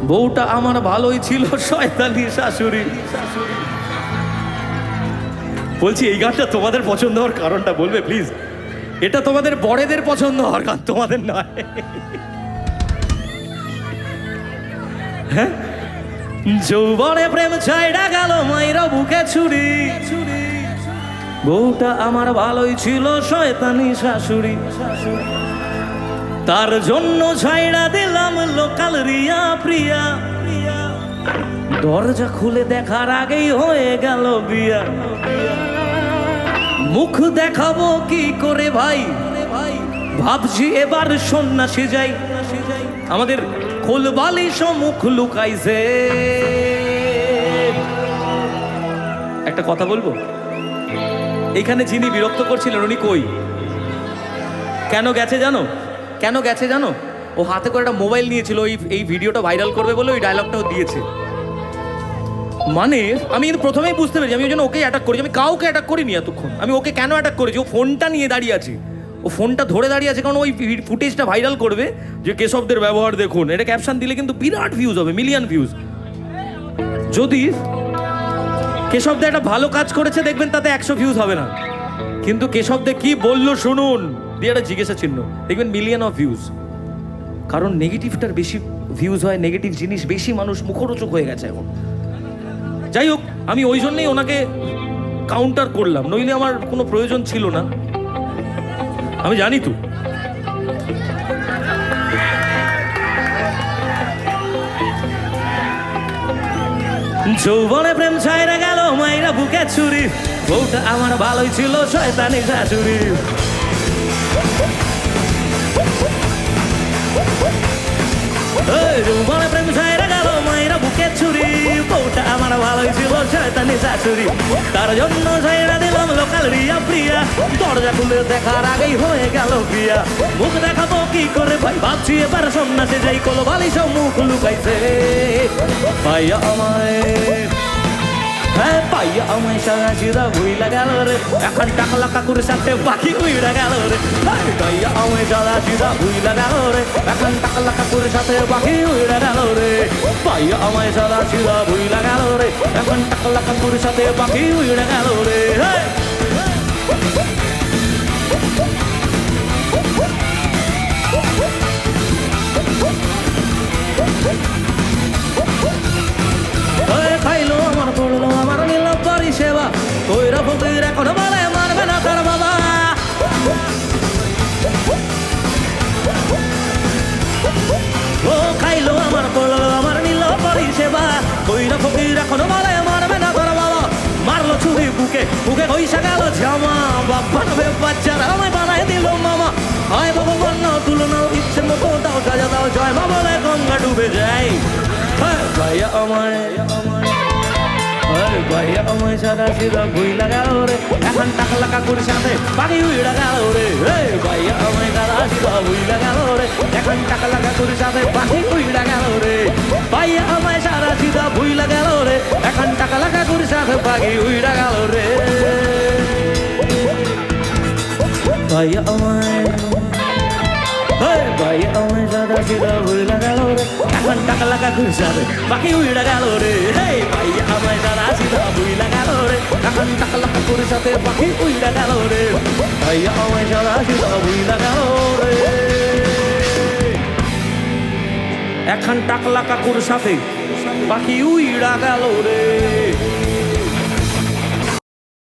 বউটা আমার ভালোই ছিল, শয়তানি শাশুড়ি। বলছি এই গানটা তোমাদের পছন্দ হওয়ার কারণটা বলবে প্লিজ? এটা তোমাদের বড়দের পছন্দ হওয়ার গান, তোমাদের নয়। হ্যাঁ, যৌবনে প্রেম ছাইড়া গেল মাইরা বুকে ছুরি, বউটা আমার ভালোই ছিল, শয়তানি শাশুড়ি। তার জন্য ছাইড়া দিলাম লোকাল রিয়া প্রিয়া, দরজা খুলে দেখার আগেই হয়ে গেল বিয়া। মুখ দেখাবো কি করে ভাই, ভাবছি এবার সন্ন্যাসী যাই। আমাদের খোলবালিশ মুখ লুকাইছে। একটা কথা বলবো, এইখানে যিনি বিরক্ত করছিলেন উনি কই? কেন গেছে জানো? কেন গেছে জানো? ও হাতে করে একটা মোবাইল নিয়েছিল, এই ভিডিওটা ভাইরাল করবে বলে ওই ডায়লগটাও দিয়েছে। মানে আমি কিন্তু প্রথমেই বুঝতে পেরেছি, আমি ওই জন্য ওকে অ্যাটাক করেছি। আমি কাউকে অ্যাটাক করিনি এতক্ষণ। আমি ওকে কেন অ্যাটাক করেছি? ও ফোনটা নিয়ে দাঁড়িয়ে আছে, ও ফোনটা ধরে দাঁড়িয়ে আছে কারণ ওই ফুটেজটা ভাইরাল করবে যে কেশবদের ব্যবহার দেখুন। এটা ক্যাপশন দিলে কিন্তু বিরাট ভিউজ হবে, মিলিয়ন ভিউজ। যদি কেশবদে একটা ভালো কাজ করেছে দেখবেন তাতে 100 ভিউজ হবে না, কিন্তু কেশবদে কি বললো শুনুন দিয়ে একটা জিজ্ঞাসা চিহ্ন, দেখবেন মিলিয়ন অফ ভিউজ। কারণ নেগেটিভটার বেশি ভিউজ হয়, নেগেটিভ জিনিস বেশি মানুষ মুখরোচক হয়ে গেছে এখন। যাই হোক, আমি ওই জন্যই ওনাকে কাউন্টার করলাম, নইলে আমার কোনো প্রয়োজন ছিল না। আমি জানি তো যৌবনে প্রেম ছাইরা গেল মাইরা বুকে ছুরি, বউটা আমার ভালোই ছিল, শয়তানি শাশুড়ি। যৌবনে প্রেম ছাইরা গেল মাইরা বুকে ছুরি, বউটা আমার ভালোই ছিল, শয়তানি শাশুড়ি। তার জন্য ছাইরা দিলাম লোকাল রিয়া প্রিয়া, দরজা খুলে দেখার আগেই হয়ে গেল বিয়া। মুখ দেখাবো কি করে ভাই, ভাবছি এবার সন্ন্যাসে যাই। কোলো বালিশ মুখ লুকাইছে পাইয়া আমায়, হ্যাঁ পাইয়া আমায় সারা সিধা ভুইলা গেল রে। এখন টাকলা কাকুর সাথে পাখি উইড়া গেল রে। পাইয়া আমায় সারা সিধা ভুইলা গেল রে। এখন টাকলা কাকুর সাথে পাখি উইড়া গেল রে। পাইয়া আমায় সারা সিধা ভুইলা গেল রে। এখন টাকলা কাকুর সাথে পাখি উইড়া গেল রে। খাইলো আমার পড়লো আমার নিল পরিষেবা, কইরা ফকির এখন বলে মারবে না তার বাবা। ও খাইলো আমার পড়লো আমার নিল পরিষেবা, কইরা ফকির এখন বলে মারবে না তার বাবা। মারলো ছুরি বুকে, বুকে কইসা গেল জামা। বাবা নবে বাচ্চারা আমায় বানায় দিল মামা। হয় বাবা বন্য তুলনা ইচ্ছে মতো দাও সাজা দাও, জয় মা বলে গঙ্গা ডুবে যায়। ভাইয়া আমায়, ভাইয়া আমায় সাদা সিধা ভুইলা গেল রে। এখন টাকলা কাকুর সাথে পাখি উইড়া গেল রে। ভাইয়া আমায় সাদা সিধা ভুইলা গেল রে। এখন টাকলা কাকুর সাথে পাখি উইড়া গেল রে। ভাইয়া আমায় সাদা সিধা ভুইলা গেল রে। এখন টাকলা কাকুর সাথে পাখি উইড়া গেল রে। ভাইয়া আমায়, ভাইয়া আমায় সাদা সিধা ভুইলা গেল রে। এখন টাকলা কাকুর সাথে পাখি উইড়া গেল রে। ভাইয়া আমায় সাদা সিধা ভুইলা গেল রে। এখন টাকলা কাকুর সাথে পাখি উইড়া গেল রে। ভাইয়া আমায় সাদা সিধা ভুইলা গেল রে। এখন টাকলা কাকুর সাথে পাখি উইড়া গেল রে।